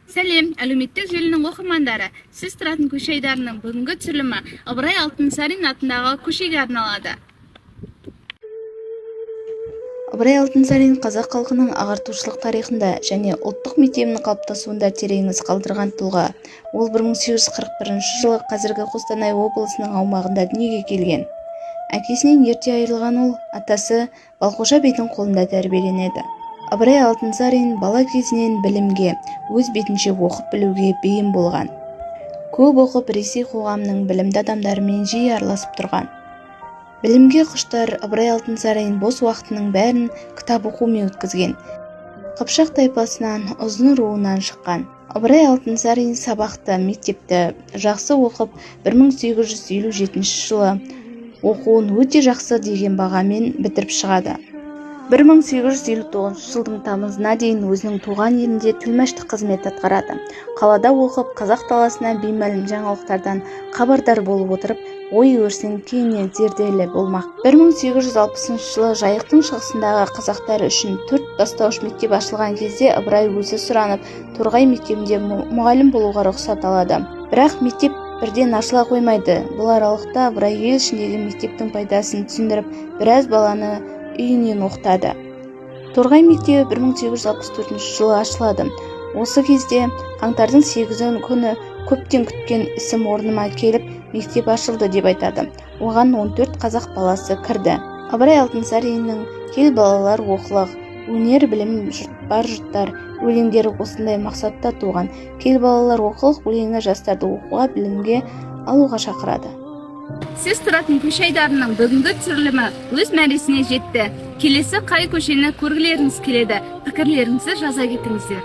Сәлем, әлеуметтік желінің оқырмандары. Сіз тұратын көше айдарының бүгінгі түсірілімі Ыбырай Алтынсарин атындағы көшеге арналады. Ыбырай Алтынсарин қазақ халқының ағартушылық тарихында және ұлттық мектебінің қалыптасуында терең із қалдырған тұлға. Ол 1841 жылы қазіргі Қостанай облысының аумағында дүниеге келген. Әкесінен ерте айырылған ол, атасы Балқожа бидің қолында тәрбиеленеді. Ыбырай Алтынсарин бала кезінен білімге, өз бетінше оқып білуге бейім болған. Көп оқып Ресей қоғамының білімді адамдарымен жиі араласып тұрған. Білімге құштар Ыбырай Алтынсарин бос уақытының бәрін кітап оқумен өткізген. Қыпшақ тайпасынан, ұзын руынан шыққан. Ыбырай Алтынсарин сабақты, мектепті жақсы оқып, 1857 жылы оқуын өте жақсы деген бағамен бітіріп шығады. 1859 жылдың тамызына дейін өзінің туған елінде тілмәштік қызмет атқарады. Қалада оқып, қазақ даласына беймәлім жаңалықтардан хабардар болып отырып, ой өрісін кеңінен зерделі болмақ. 1860 жылы Жайықтың шығысындағы қазақтар үшін 4 бастауыш мектеп ашылған кезде Ыбырай өзі сұранып, Торғай мектебінде мұғалім болуға рұқсат алады. Бірақ мектеп бірден ашыла қоймайды. Бұл аралықта Ыбырай ел ішіндегі мектептің пайдасын түсіндіріп, біраз баланы үйінен оқытады. Торғай мектебі 1864 жылы ашылады. Осы кезде қаңтардың 8 күні көптен күткен ісім орныма келіп, мектеп ашылды деп айтады. Оған 14 қазақ баласы кірді. Ыбырай Алтынсариннің «Кел балалар оқылық, өнер білім бар жұрттар» өлеңдері осындай мақсатта туған. «Кел балалар оқылық» өлеңі жастарды оқуға, білімге алуға шақырады. Сіз тұратын көше айдарының бүгінгі түсірілімі өз мәресіне жетті. Келесі қай көшені көргілеріңіз келеді? Пікірлеріңізді жаза кетіңіздер.